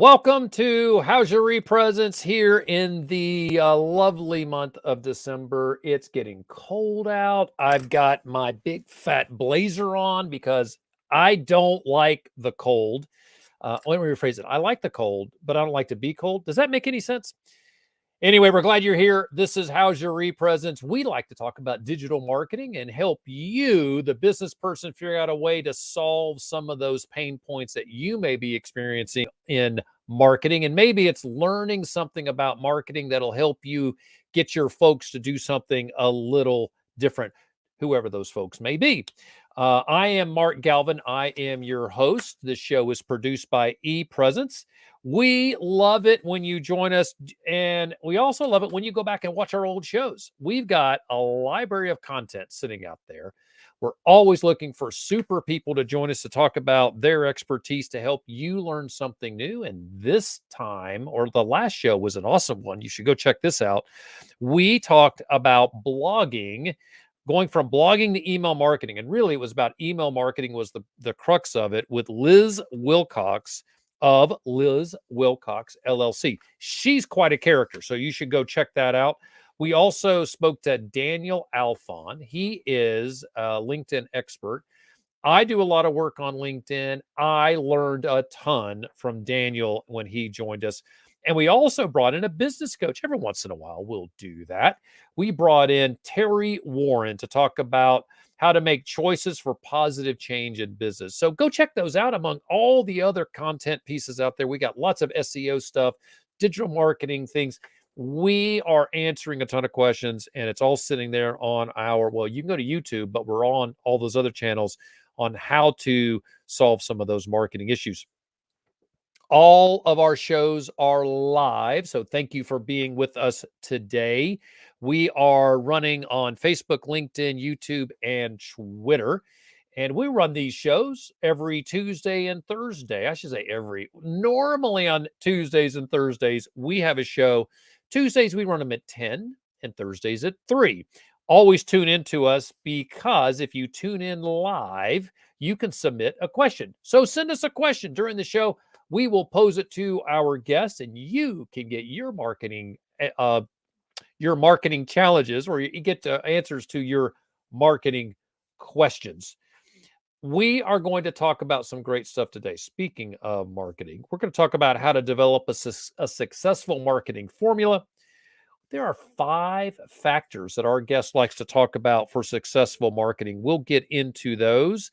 Welcome to How's Your ePresence here in the lovely month of December. It's getting cold out. I've got my big fat blazer on because I don't like the cold. Let me rephrase it. I like the cold, but I don't like to be cold. Does that make any sense? Anyway, we're glad you're here. This is How's Your ePresence. We like to talk about digital marketing and help you, the business person, figure out a way to solve some of those pain points that you may be experiencing in marketing. And maybe it's learning something about marketing that'll help you get your folks to do something a little different, whoever those folks may be. I am Mark Galvin. I am your host. This show is produced by ePresence. We love it when you join us, and we also love it when you go back and watch our old shows. We've got a library of content sitting out there. We're always looking for super people to join us to talk about their expertise to help you learn something new. And this time, or the last show was an awesome one. You should go check this out. We talked about blogging, going from blogging to email marketing. And really, it was about email marketing was the crux of it with Liz Wilcox of Liz Wilcox LLC. She's quite a character, so you should go check that out. We also spoke to Daniel Alfon. He is a LinkedIn expert. I do a lot of work on LinkedIn. I learned a ton from Daniel when he joined us. And we also brought in a business coach. Every once in a while, we'll do that. We brought in Terry Warren to talk about how to make choices for positive change in business. So go check those out among all the other content pieces out there. We got lots of SEO stuff, digital marketing things. We are answering a ton of questions, and it's all sitting there on well, you can go to YouTube, but we're on all those other channels on how to solve some of those marketing issues. All of our shows are live, so thank you for being with us today. We are running on Facebook, LinkedIn, YouTube, and Twitter. And we run these shows every Tuesday and Thursday. I should say normally on Tuesdays and Thursdays, we have a show. Tuesdays, we run them at 10 and Thursdays at 3. Always tune in to us because if you tune in live, you can submit a question. So send us a question during the show. We will pose it to our guests, and you can get your marketing challenges, or you get answers to your marketing questions. We are going to talk about some great stuff today. Speaking of marketing, we're going to talk about how to develop a successful marketing formula. There are 5 factors that our guest likes to talk about for successful marketing. We'll get into those.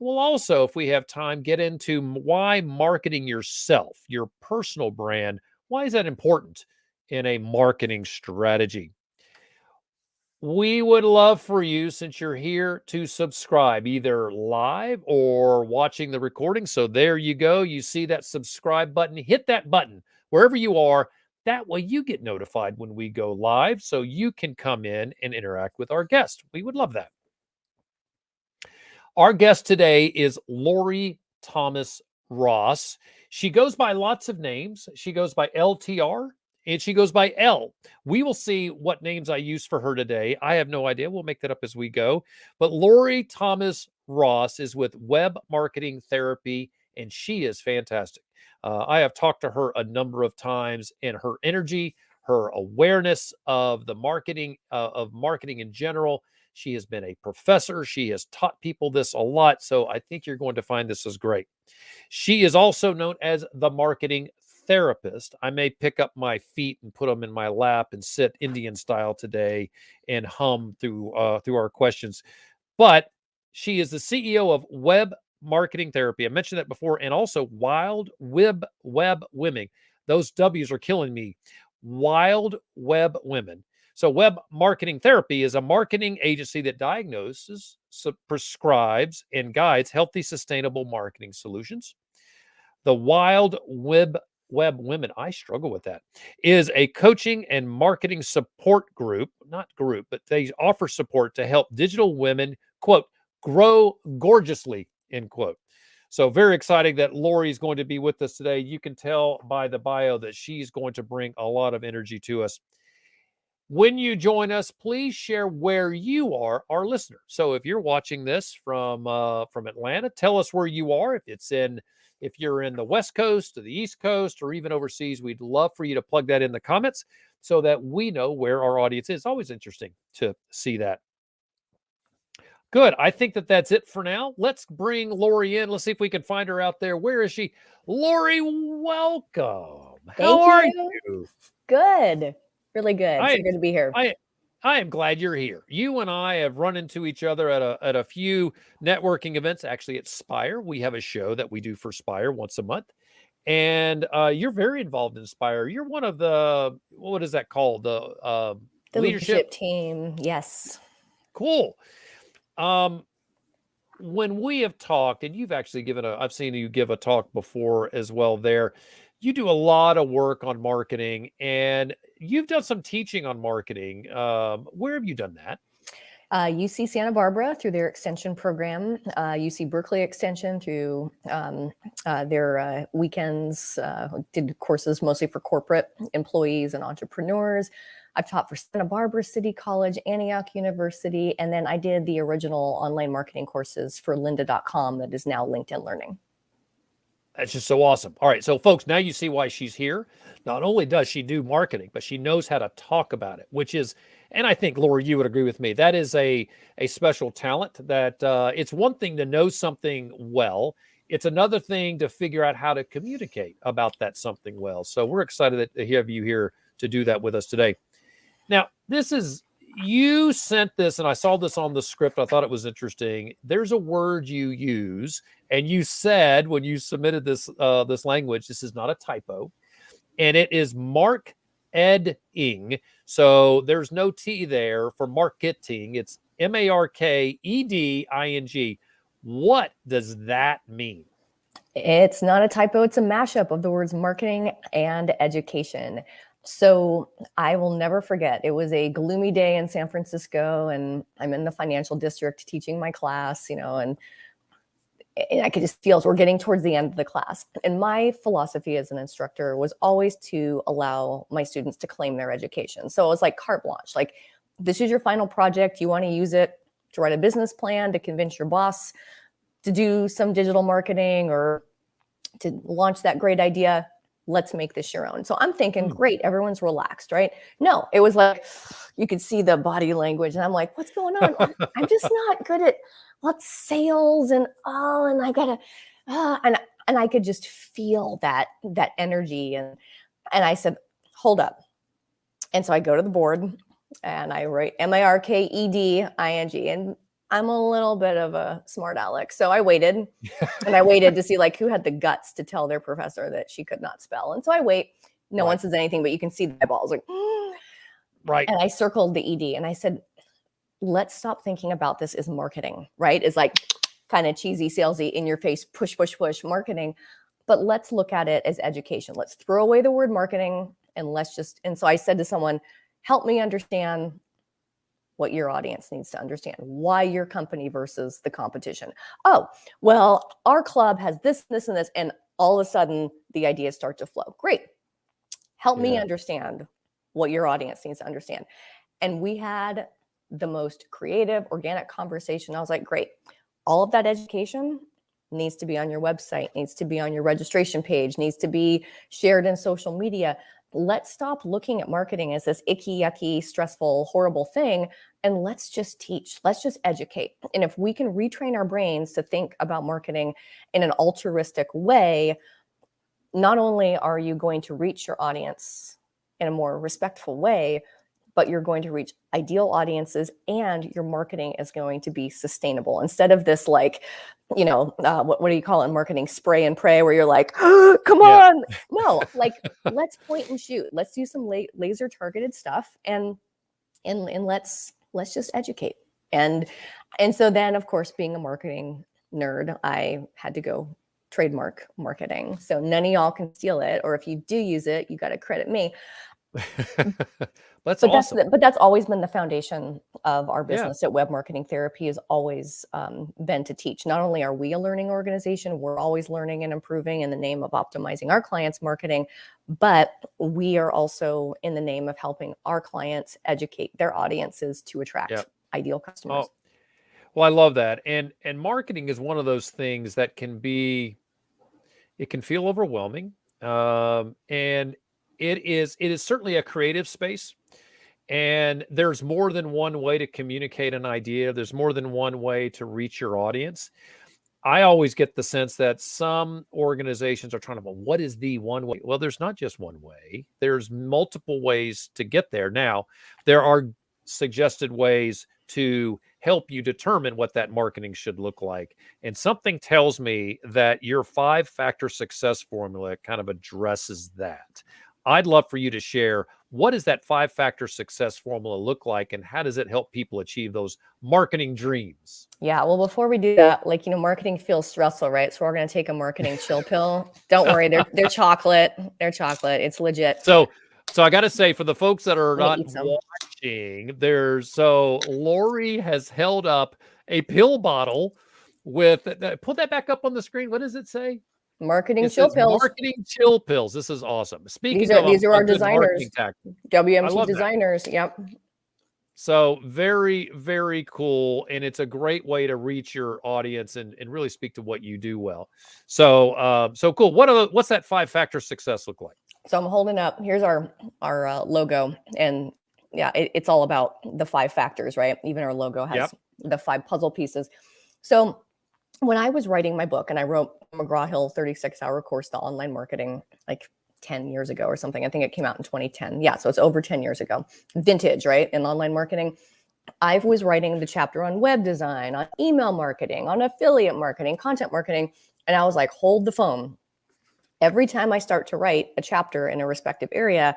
We'll also, if we have time, get into why marketing yourself, your personal brand, why is that important in a marketing strategy? We would love for you, since you're here, to subscribe either live or watching the recording. So there you go. You see that subscribe button. Hit that button wherever you are. That way you get notified when we go live so you can come in and interact with our guest. We would love that. Our guest today is Lorrie Thomas Ross. She goes by lots of names. She goes by LTR and she goes by L. We will see what names I use for her today. I have no idea. We'll make that up as we go. But Lorrie Thomas Ross is with Web Marketing Therapy, and she is fantastic. I have talked to her a number of times, and her energy, her awareness of the marketing, of marketing in general. She has been a professor. She has taught people this a lot. So I think you're going to find this is great. She is also known as the marketing therapist. I may pick up my feet and put them in my lap and sit Indian style today and hum through our questions. But she is the CEO of Web Marketing Therapy. I mentioned that before, and also Wild Web Women. Those W's are killing me. Wild Web Women. So Web Marketing Therapy is a marketing agency that diagnoses, prescribes, and guides healthy, sustainable marketing solutions. The Wild Web Women, I struggle with that, is a coaching and marketing support group, not group, but they offer support to help digital women, quote, grow gorgeously, end quote. So very exciting that Lorrie is going to be with us today. You can tell by the bio that she's going to bring a lot of energy to us. When you join us, please share where you are our listener. So if you're watching this from Atlanta, tell us where you are. If If you're in the West Coast or the East Coast or even overseas, we'd love for you to plug that in the comments so that we know where our audience is. It's always interesting to see that. Good. I think that that's it for now. Let's bring Lorrie in. Let's see if we can find her out there. Where is she? Lorrie, welcome. How are you? Good. Really good. I, So good to be here. I am glad you're here. You and I have run into each other at a few networking events. Actually, at Spire, we have a show that we do for Spire once a month, and you're very involved in Spire. You're one of the, what is that called? The leadership team. Yes. Cool. When we have talked, and you've actually given I've seen you give a talk before as well there. You do a lot of work on marketing, and you've done some teaching on marketing. Where have you done that? UC Santa Barbara through their extension program, UC Berkeley extension through their weekends, did courses mostly for corporate employees and entrepreneurs. I've taught for Santa Barbara City College, Antioch University, and then I did the original online marketing courses for lynda.com that is now LinkedIn Learning. That's just so awesome. All right. So folks, now you see why she's here. Not only does she do marketing, but she knows how to talk about it, which is, and I think, Lorrie, you would agree with me, that is a special talent that it's one thing to know something well. It's another thing to figure out how to communicate about that something well. So we're excited to have you here to do that with us today. Now, you sent this, and I saw this on the script. I thought it was interesting. There's a word you use, and you said when you submitted this language, this is not a typo, and it is marketing. So there's no T there for marketing. It's MARKEDING. What does that mean? It's not a typo. It's a mashup of the words marketing and education. So I will never forget. It was a gloomy day in San Francisco, and I'm in the financial district teaching my class, and I could just feel we're getting towards the end of the class. And my philosophy as an instructor was always to allow my students to claim their education. So it was like carte blanche, like, this is your final project. You want to use it to write a business plan, to convince your boss to do some digital marketing or to launch that great idea. Let's make this your own. So I'm thinking, great, everyone's relaxed, right? No, it was like, you could see the body language. And I'm like, what's going on? I'm just not good at what's sales and I gotta, and I could just feel that energy. And I said, hold up. And so I go to the board and I write MARKEDING, and I'm a little bit of a smart aleck. So I waited and I waited to see who had the guts to tell their professor that she could not spell. And so I wait, no one says anything, but you can see the eyeballs right. And I circled the ED and I said, let's stop thinking about this as marketing, right? It's like kind of cheesy, salesy, in your face, push, push, push marketing. But let's look at it as education. Let's throw away the word marketing and and so I said to someone, help me understand what your audience needs to understand, why your company versus the competition. Oh, well, our club has this, this, and this, and all of a sudden the ideas start to flow. Great. Help me understand what your audience needs to understand. And we had the most creative, organic conversation. I was like, great. All of that education needs to be on your website, needs to be on your registration page, needs to be shared in social media. Let's stop looking at marketing as this icky, yucky, stressful, horrible thing. And let's just teach. Let's just educate. And if we can retrain our brains to think about marketing in an altruistic way, not only are you going to reach your audience in a more respectful way, but you're going to reach ideal audiences and your marketing is going to be sustainable. Instead of this, what do you call it in marketing? Spray and pray, where you're like, oh, come on. No, let's point and shoot. Let's do some laser targeted stuff and let's just educate. And so then, of course, being a marketing nerd, I had to go trademark marketing. So none of y'all can steal it. Or if you do use it, you got to credit me. That's awesome. But that's always been the foundation of our business at Web Marketing Therapy, has always been to teach. Not only are we a learning organization, we're always learning and improving in the name of optimizing our clients' marketing, but we are also in the name of helping our clients educate their audiences to attract ideal customers. Oh, well, I love that. And marketing is one of those things that can be, It can feel overwhelming. And it is certainly a creative space. And there's more than one way to communicate an idea. There's more than one way to reach your audience. I always get the sense that some organizations are trying to, well, what is the one way? Well, there's not just one way. There's multiple ways to get there. Now, there are suggested ways to help you determine what that marketing should look like. And something tells me that your 5-factor success formula kind of addresses that. I'd love for you to share, what does that 5-factor success formula look like, and how does it help people achieve those marketing dreams? Yeah, well, before we do that, like, marketing feels stressful, right? So we're going to take a marketing chill pill. Don't worry, they're chocolate. They're chocolate. It's legit. So I got to say, for the folks that are not watching, Lorrie has held up a pill bottle with, put that back up on the screen. What does it say? Marketing chill pills. Marketing chill pills. This is awesome. Speaking these are our designers. WMT designers. Yep. So very, very cool. And it's a great way to reach your audience and really speak to what you do well. So cool. What's that 5-factor success look like? So I'm holding up, here's our logo, and yeah, it's all about the 5 factors, right? Even our logo has the 5 puzzle pieces. So when I was writing my book, and I wrote Mcgraw-Hill 36-hour course to online marketing like 10 years ago or something. I think it came out in 2010. Yeah, so it's over 10 years ago. Vintage, right? In online marketing. I was writing the chapter on web design, on email marketing, on affiliate marketing, content marketing. And I was like, hold the phone. Every time I start to write a chapter in a respective area,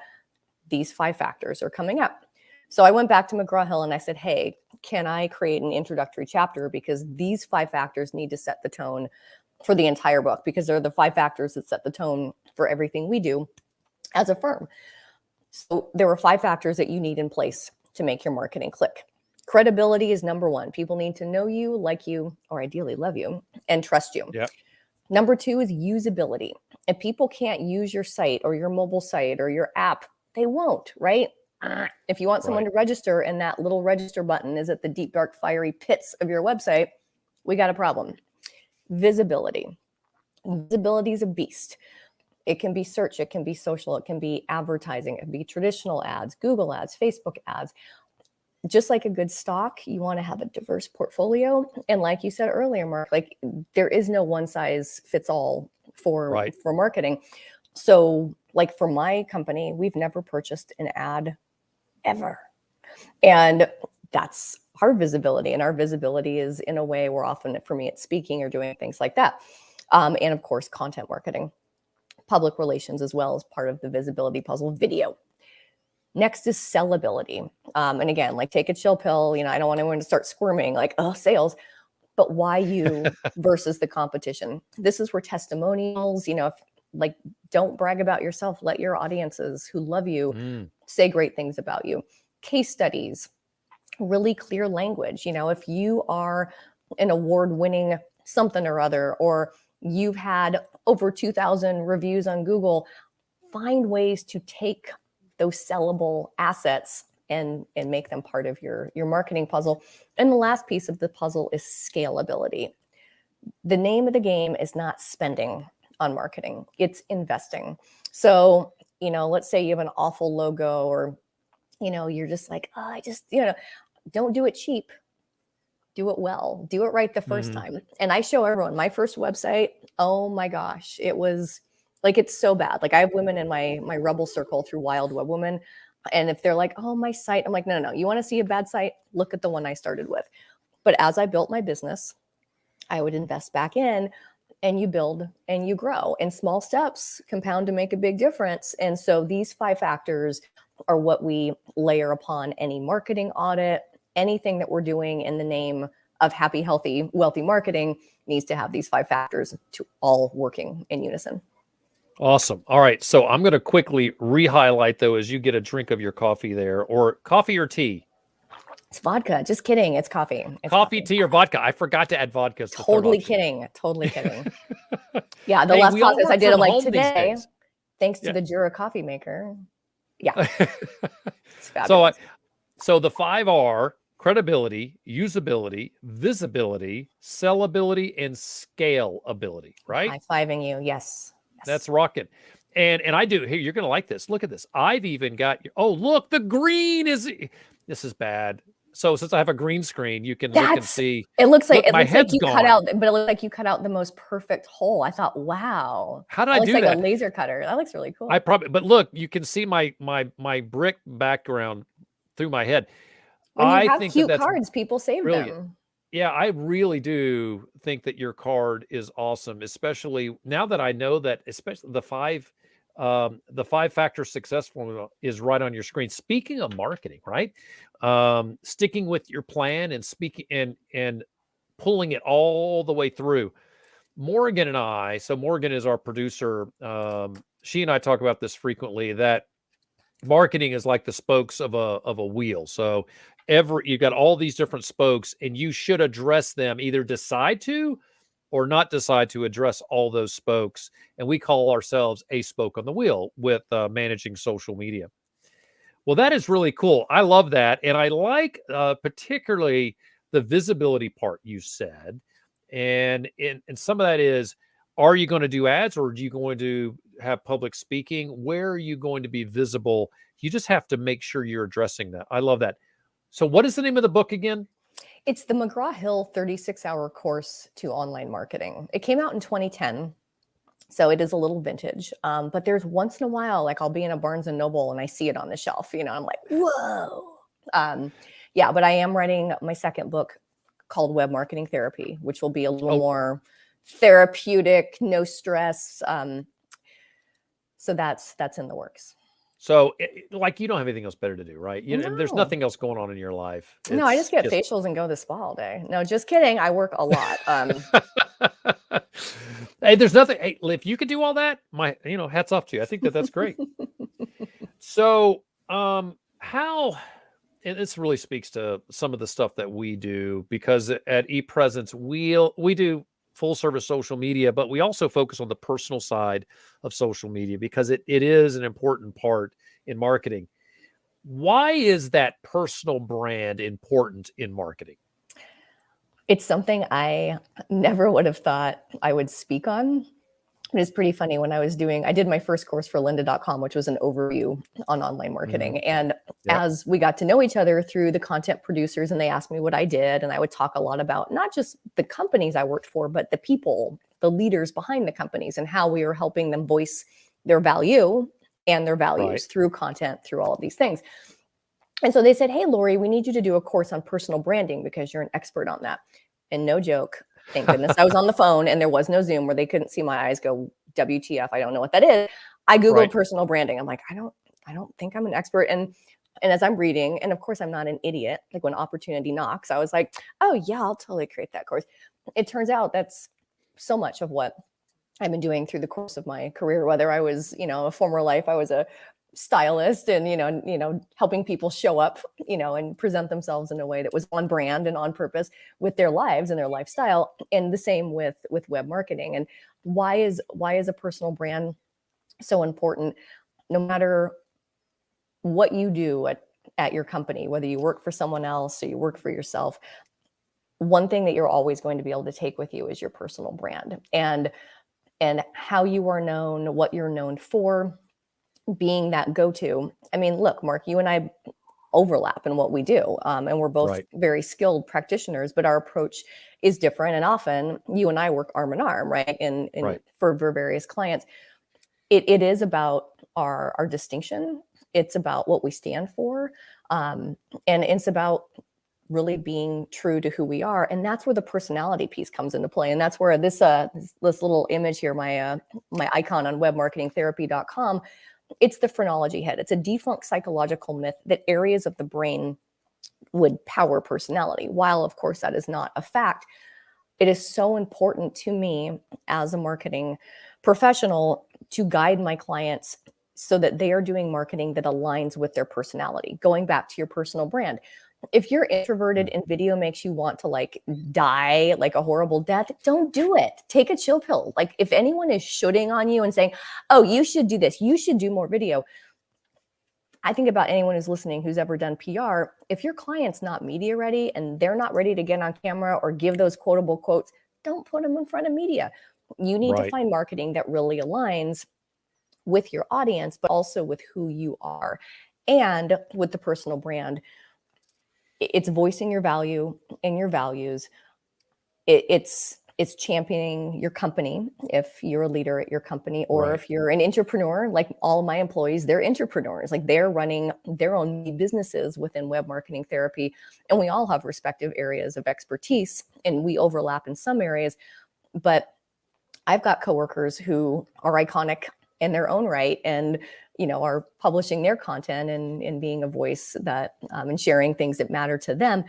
these 5 factors are coming up. So I went back to Mcgraw-Hill and I said, hey, can I create an introductory chapter? Because these 5 factors need to set the tone for the entire book, because they're the 5 factors that set the tone for everything we do as a firm. So there were 5 factors that you need in place to make your marketing click. Credibility is number 1. People need to know you, like you, or ideally love you, and trust you. Yep. Number 2 is usability. If people can't use your site or your mobile site or your app, they won't, right? If you want someone to register and that little register button is at the deep, dark, fiery pits of your website, we got a problem. Visibility. Visibility is a beast. It can be search, it can be social, it can be advertising, it can be traditional ads, Google ads, Facebook ads. Just like a good stock, you want to have a diverse portfolio. And like you said earlier, Mark, like there is no one size fits all for marketing. So like for my company, we've never purchased an ad ever. And that's our visibility. And our visibility is in a way where often for me, it's speaking or doing things like that. And of course, content marketing, public relations as well as part of the visibility puzzle, video. Next is sellability. And again, like take a chill pill. I don't want anyone to start squirming like, oh, sales, but why you versus the competition. This is where testimonials, like don't brag about yourself. Let your audiences who love you say great things about you. Case studies, really clear language. If you are an award-winning something or other, or you've had over 2,000 reviews on Google, find ways to take those sellable assets and make them part of your marketing puzzle. And the last piece of the puzzle is scalability. The name of the game is not spending on marketing, it's investing. So, let's say you have an awful logo, or, you're just like, oh, don't do it cheap. Do it well. Do it right the first time. And I show everyone my first website. Oh my gosh, it was like, it's so bad. Like I have women in my rebel circle through Wild Web Woman. And if they're like, oh, my site, I'm like, no. You want to see a bad site? Look at the one I started with. But as I built my business, I would invest back in, and you build and you grow. And small steps compound to make a big difference. And so these 5 factors are what we layer upon any marketing audit. Anything that we're doing in the name of happy, healthy, wealthy marketing needs to have these 5 factors to all working in unison. Awesome. All right. So I'm going to quickly re-highlight, though, as you get a drink of your coffee there, or coffee or tea. It's vodka. Just kidding. It's coffee. It's coffee, tea, or vodka. I forgot to add vodka. Totally kidding. Totally kidding. Yeah. The last podcast I did like today, thanks to the Jura coffee maker. Yeah. It's fabulous. So the 5 are credibility, usability, visibility, sellability, and scalability, right? High-fiving you. Yes. That's rocking. And I do. Here, you're going to like this. Look at this. I've even got oh, look, the green is this is bad. So since I have a green screen, you can look and see. It looks like my head's you gone. cut out, but it looks like you cut out the most perfect hole. I thought, wow. How did I do that? that? A laser cutter. That looks really cool. But look, you can see my brick background through my head. When you have cute cards, people save them. Yeah, I really do think that your card is awesome, especially now that I know that, especially the 5-factor success formula is right on your screen. Speaking of marketing, right? Sticking with your plan and speaking and pulling it all the way through. Morgan and I, so Morgan is our producer. She and I talk about this frequently, that marketing is like the spokes of a wheel. So you've got all these different spokes, and you should address them, either decide to or not decide to address all those spokes. And we call ourselves a spoke on the wheel with managing social media. Well, that is really cool. I love that. And I like particularly the visibility part you said. And some of that is, are you going to do ads, or are you going to have public speaking? Where are you going to be visible? You just have to make sure you're addressing that. I love that. So what is the name of the book again? It's the Mcgraw-Hill 36-hour course to online marketing. It came out in 2010. So it is a little vintage, but there's once in a while, like I'll be in a Barnes and Noble and I see it on the shelf, I'm like, whoa. Yeah, but I am writing my second book called Web Marketing Therapy, which will be a little more therapeutic, no stress. So that's in the works. So like, you don't have anything else better to do, right? There's nothing else going on in your life. No, I just get facials and go to the spa all day. No, just kidding. I work a lot. Hey, there's nothing. Hey, if you could do all that, hats off to you. I think that's great. So, how, and this really speaks to some of the stuff that we do, because at ePresence, we do full service social media, but we also focus on the personal side of social media because it is an important part in marketing. Why is that personal brand important in marketing? It's something I never would have thought I would speak on. It is pretty funny. When I did my first course for lynda.com, which was an overview on online marketing. Mm-hmm. And as we got to know each other through the content producers, and they asked me what I did, and I would talk a lot about not just the companies I worked for, but the people, the leaders behind the companies, and how we were helping them voice their value and their values through content, through all of these things. And so they said, hey, Lorrie, we need you to do a course on personal branding because you're an expert on that. And no joke, thank goodness I was on the phone and there was no Zoom where they couldn't see my eyes go, WTF, I don't know what that is. I Googled personal branding. I'm like, I don't think I'm an expert. And as I'm reading, and of course I'm not an idiot, like when opportunity knocks, I was like, oh yeah, I'll totally create that course. It turns out that's so much of what I've been doing through the course of my career, whether I was, a former life, I was a stylist and, helping people show up, and present themselves in a way that was on brand and on purpose with their lives and their lifestyle. And the same with web marketing. And why is a personal brand so important? No matter what you do at your company, whether you work for someone else or you work for yourself, one thing that you're always going to be able to take with you is your personal brand and how you are known, what you're known for, being that go-to. I mean, look, Mark, you and I overlap in what we do. And we're both very skilled practitioners, but our approach is different. And often you and I work arm in arm, right? For various clients. It is about our distinction. It's about what we stand for. And it's about really being true to who we are. And that's where the personality piece comes into play. And that's where this little image here, my icon on webmarketingtherapy.com, it's the phrenology head. It's a defunct psychological myth that areas of the brain would power personality. While, of course, that is not a fact, it is so important to me as a marketing professional to guide my clients so that they are doing marketing that aligns with their personality. Going back to your personal brand. If you're introverted and video makes you want to die like a horrible death, don't do it. Take a chill pill. Like if anyone is shooting on you and saying, oh, you should do this, you should do more video, I think about anyone who's listening who's ever done PR. If your client's not media ready and they're not ready to get on camera or give those quotable quotes, don't put them in front of media. You need to find marketing that really aligns with your audience, but also with who you are and with the personal brand. It's voicing your value and your values. It's championing your company if you're a leader at your company, or if you're an entrepreneur, like all of my employees, they're entrepreneurs, like they're running their own businesses within web marketing therapy. And we all have respective areas of expertise and we overlap in some areas. But I've got coworkers who are iconic in their own right and, are publishing their content and being a voice that and sharing things that matter to them.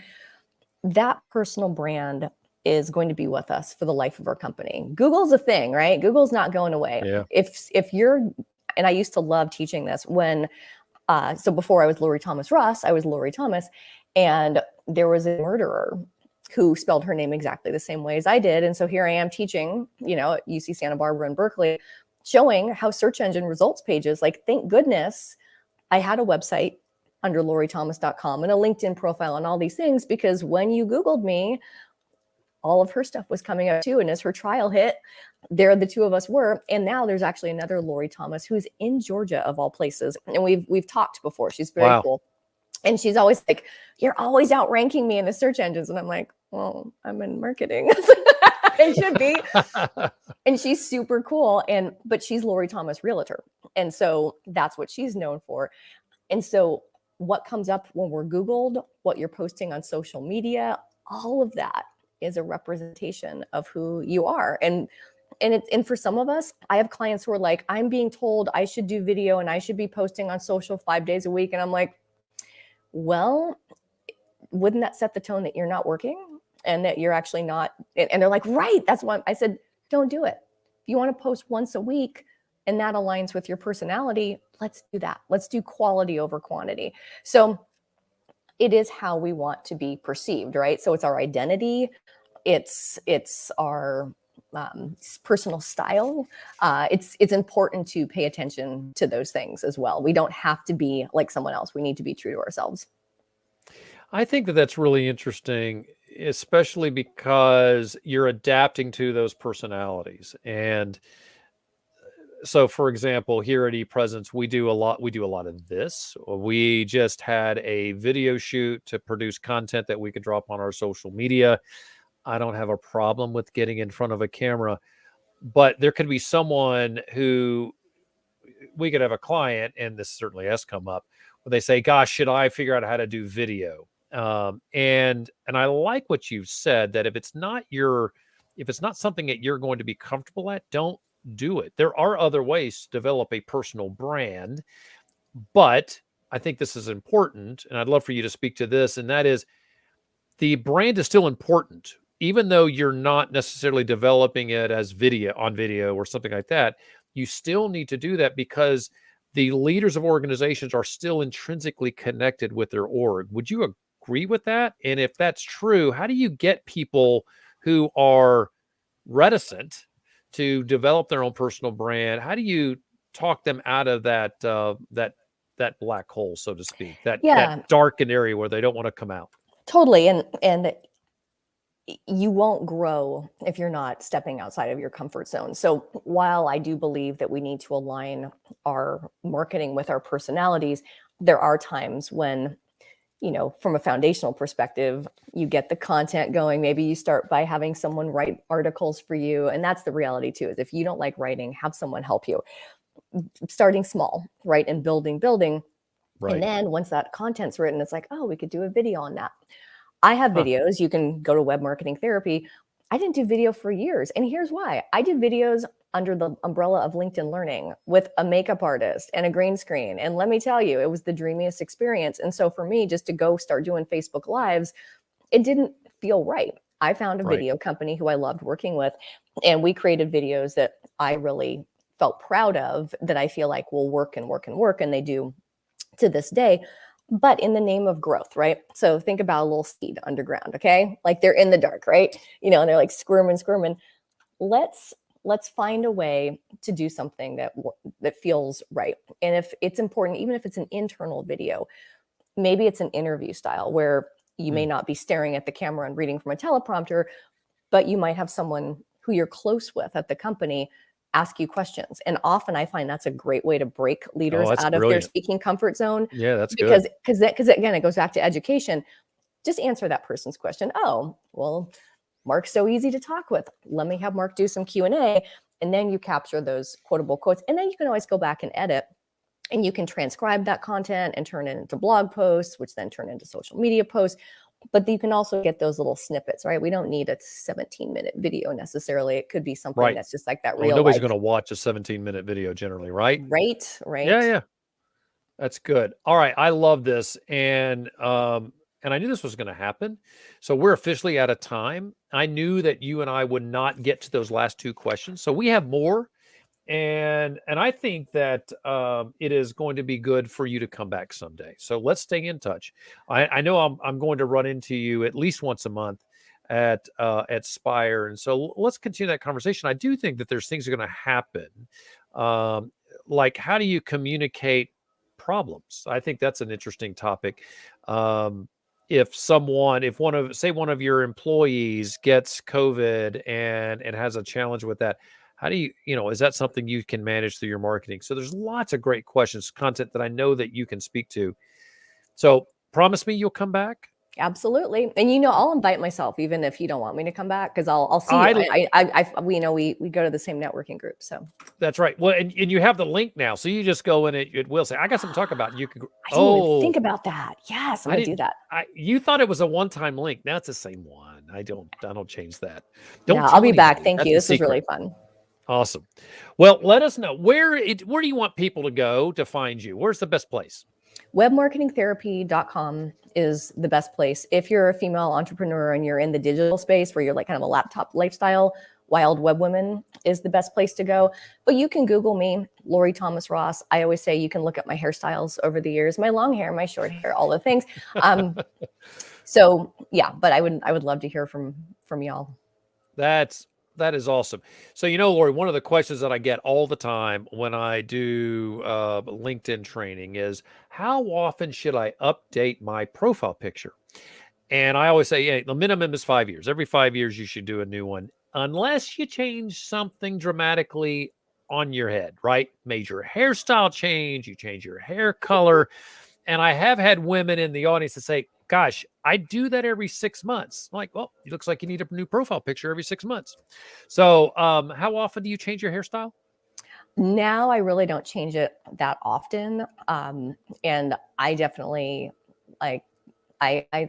That personal brand is going to be with us for the life of our company. Google's a thing, right? Google's not going away. Yeah. If you're, and I used to love teaching this when, so before I was Lorrie Thomas Ross, I was Lorrie Thomas, and there was a murderer who spelled her name exactly the same way as I did. And so here I am teaching, at UC Santa Barbara and Berkeley, showing how search engine results pages, like, thank goodness I had a website under lorriethomas.com and a LinkedIn profile and all these things, because when you Googled me, all of her stuff was coming up too. And as her trial hit, there the two of us were. And now there's actually another Lorrie Thomas who's in Georgia of all places. And we've talked before. She's very cool. And she's always like, you're always outranking me in the search engines. And I'm like, well, I'm in marketing. It should be. And she's super cool. But she's Lorrie Thomas Realtor. And so that's what she's known for. And so what comes up when we're Googled, what you're posting on social media, all of that is a representation of who you are. And for some of us, I have clients who are like, I'm being told I should do video and I should be posting on social 5 days a week. And I'm like, well, wouldn't that set the tone that you're not working and that you're actually not? And they're like, right. That's why I said, don't do it. If you want to post once a week and that aligns with your personality, let's do that. Let's do quality over quantity. So it is how we want to be perceived, right? So it's our identity. It's our personal style. It's important to pay attention to those things as well. We don't have to be like someone else. We need to be true to ourselves. I think that that's really interesting, especially because you're adapting to those personalities. And so, for example, here at ePresence, we do a lot of this. We just had a video shoot to produce content that we could drop on our social media. I don't have a problem with getting in front of a camera, but there could be someone who, we could have a client, and this certainly has come up, where they say, gosh, should I figure out how to do video? And I like what you've said, that if it's not something that you're going to be comfortable at, don't do it. There are other ways to develop a personal brand, but I think this is important, and I'd love for you to speak to this, and that is, the brand is still important, even though you're not necessarily developing it as on video or something like that. You still need to do that because the leaders of organizations are still intrinsically connected with their org. Would you agree with that? And if that's true, how do you get people who are reticent to develop their own personal brand? How do you talk them out of that black hole, so to speak, that darkened area where they don't want to come out? Totally. And you won't grow if you're not stepping outside of your comfort zone. So while I do believe that we need to align our marketing with our personalities, there are times when, from a foundational perspective, you get the content going. Maybe you start by having someone write articles for you. And that's the reality too, is if you don't like writing, have someone help you. Starting small, right? And building. Right. And then once that content's written, it's like, oh, we could do a video on that. I have videos. You can go to Web Marketing Therapy. I didn't do video for years. And here's why. I did videos under the umbrella of LinkedIn Learning with a makeup artist and a green screen. And let me tell you, it was the dreamiest experience. And so for me, just to go start doing Facebook Lives, it didn't feel right. I found a video company who I loved working with, and we created videos that I really felt proud of, that I feel like will work, and they do to this day. But in the name of growth, right? So think about a little seed underground, okay? Like they're in the dark, right? And they're like squirming. Let's let's find a way to do something that feels right. And if it's important, even if it's an internal video, maybe it's an interview style where you may not be staring at the camera and reading from a teleprompter, but you might have someone who you're close with at the company ask you questions. And often I find that's a great way to break leaders that's out of their brilliant. speaking comfort zone. Yeah, that's because good. because again, it goes back to education. Just answer that person's question. Oh, well, Mark's so easy to talk with. Let me have Mark do some Q&A. And then you capture those quotable quotes. And then you can always go back and edit. And you can transcribe that content and turn it into blog posts, which then turn into social media posts. But you can also get those little snippets, right? We don't need a 17-minute video necessarily. It could be something that's just like that real Nobody's going to watch a 17-minute video generally, right? Right. Yeah. That's good. All right. I love this. And I knew this was going to happen. So we're officially out of time. I knew that you and I would not get to those last two questions. So we have more. And I think that it is going to be good for you to come back someday. So let's stay in touch. I know I'm going to run into you at least once a month at Spire, and so let's continue that conversation. I do think that there's things that are going to happen, like how do you communicate problems? I think that's an interesting topic. If one of your employees gets COVID and has a challenge with that, how do is that something you can manage through your marketing? So there's lots of great questions, content that I know that you can speak to. So promise me you'll come back. Absolutely. And I'll invite myself, even if you don't want me to come back, because I'll see you. We go to the same networking group. So that's right. Well, and you have the link now. So you just go in it will say, I got something to talk about. You can I didn't even think about that. Yes, I'm gonna do that. You thought it was a one-time link. Now it's the same one. I don't change that. I'll be back. Thank you. This was really fun. Awesome. Well, let us know where do you want people to go to find you? Where's the best place? Webmarketingtherapy.com is the best place. If you're a female entrepreneur and you're in the digital space where you're like kind of a laptop lifestyle, Wild Web Women is the best place to go. But you can Google me, Lorrie Thomas Ross. I always say you can look at my hairstyles over the years, my long hair, my short hair, all the things. So yeah, but I would love to hear from y'all. That is awesome. So, Lorrie, one of the questions that I get all the time when I do LinkedIn training is, how often should I update my profile picture? And I always say, hey, the minimum is 5 years. Every 5 years, you should do a new one, unless you change something dramatically on your head, right? Major hairstyle change, you change your hair color. And I have had women in the audience that say, gosh, I do that every 6 months. I'm like, well, it looks like you need a new profile picture every 6 months. So how often do you change your hairstyle? Now I really don't change it that often. And I definitely I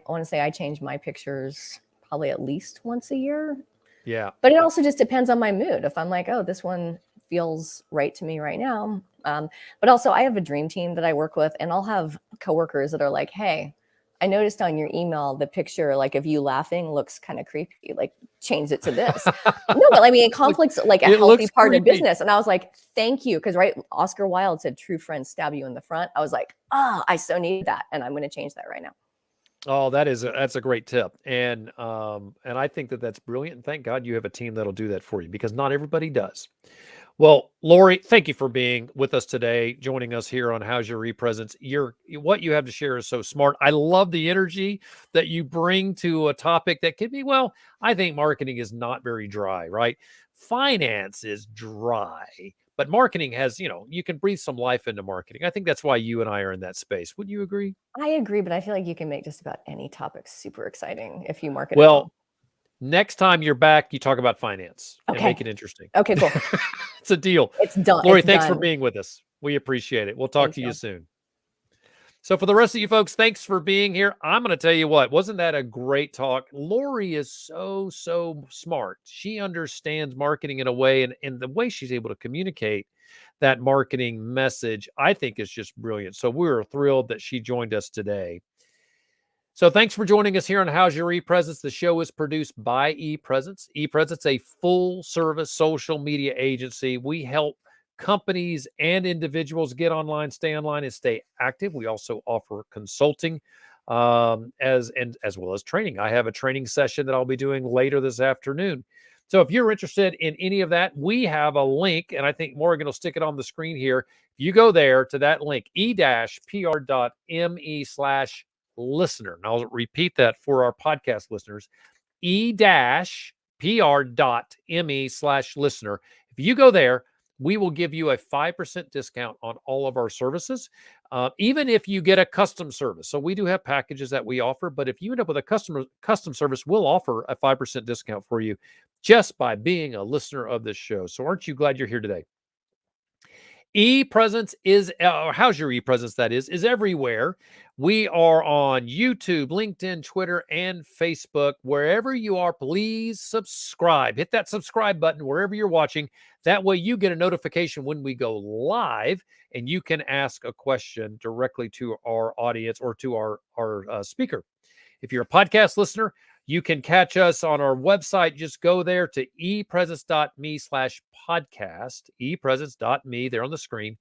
want to say I change my pictures probably at least once a year. Yeah. But it also just depends on my mood. If I'm like, oh, this one feels right to me right now. But also I have a dream team that I work with, and I'll have coworkers that are like, hey, I noticed on your email, the picture like of you laughing looks kind of creepy. Like, change it to this. No, but I mean, it conflicts like a healthy part of business. And I was like, thank you. Because Oscar Wilde said, true friends stab you in the front. I was like, I so need that. And I'm going to change that right now. Oh, that's a great tip. And I think that that's brilliant. And thank God you have a team that'll do that for you, because not everybody does. Well, Lorrie, thank you for being with us today, joining us here on How's Your ePresence. What you have to share is so smart. I love the energy that you bring to a topic that can be, well, I think marketing is not very dry, right? Finance is dry, but marketing has, you can breathe some life into marketing. I think that's why you and I are in that space. Wouldn't you agree? I agree, but I feel like you can make just about any topic super exciting if you market it well. Next time you're back, you talk about finance and Okay. make it interesting. Okay, cool. It's a deal. It's done. Lorrie, It's thanks done. for being with us. We appreciate it. We'll talk Thanks, to you y'all. soon. So for the rest of you folks, thanks for being here. I'm going to tell you what, wasn't that a great talk? Lorrie is so smart. She understands marketing in a way, and the way she's able to communicate that marketing message, I think, is just brilliant. So we're thrilled that she joined us today. So thanks for joining us here on How's Your ePresence. The show is produced by ePresence. ePresence, a full-service social media agency. We help companies and individuals get online, stay online, and stay active. We also offer consulting as well as training. I have a training session that I'll be doing later this afternoon. So if you're interested in any of that, we have a link, and I think Morgan will stick it on the screen here. If you go there to that link, e-pr.me/listener. And I'll repeat that for our podcast listeners, e-pr.me/listener. If you go there, we will give you a 5% discount on all of our services, even if you get a custom service. So we do have packages that we offer, but if you end up with a custom service, we'll offer a 5% discount for you just by being a listener of this show. So aren't you glad you're here today? ePresence is, or how's your ePresence, that is everywhere. We are on YouTube, LinkedIn, Twitter, and Facebook. Wherever you are, please subscribe. Hit that subscribe button wherever you're watching. That way you get a notification when we go live, and you can ask a question directly to our audience or to our speaker. If you're a podcast listener, you can catch us on our website. Just go there to epresence.me/podcast, epresence.me, there on the screen,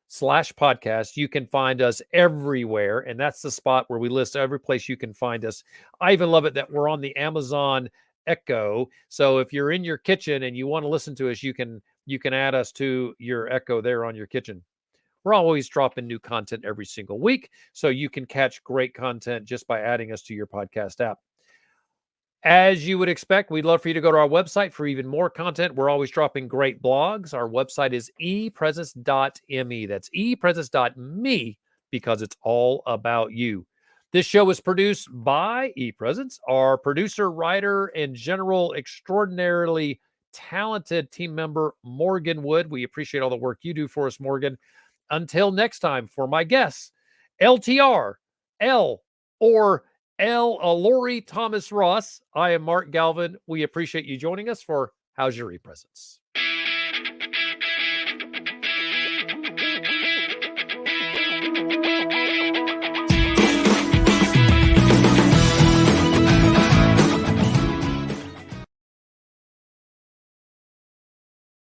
/podcast. You can find us everywhere. And that's the spot where we list every place you can find us. I even love it that we're on the Amazon Echo. So if you're in your kitchen and you want to listen to us, you can add us to your Echo there on your kitchen. We're always dropping new content every single week, so you can catch great content just by adding us to your podcast app. As you would expect, we'd love for you to go to our website for even more content. We're always dropping great blogs. Our website is epresence.me. That's epresence.me, because it's all about you. This show is produced by ePresence. Our producer, writer, and general extraordinarily talented team member, Morgan Wood. We appreciate all the work you do for us, Morgan. Until next time, for my guests, LTR, L, or Lorrie Thomas Ross, I am Mark Galvin. We appreciate you joining us for How's Your ePresence?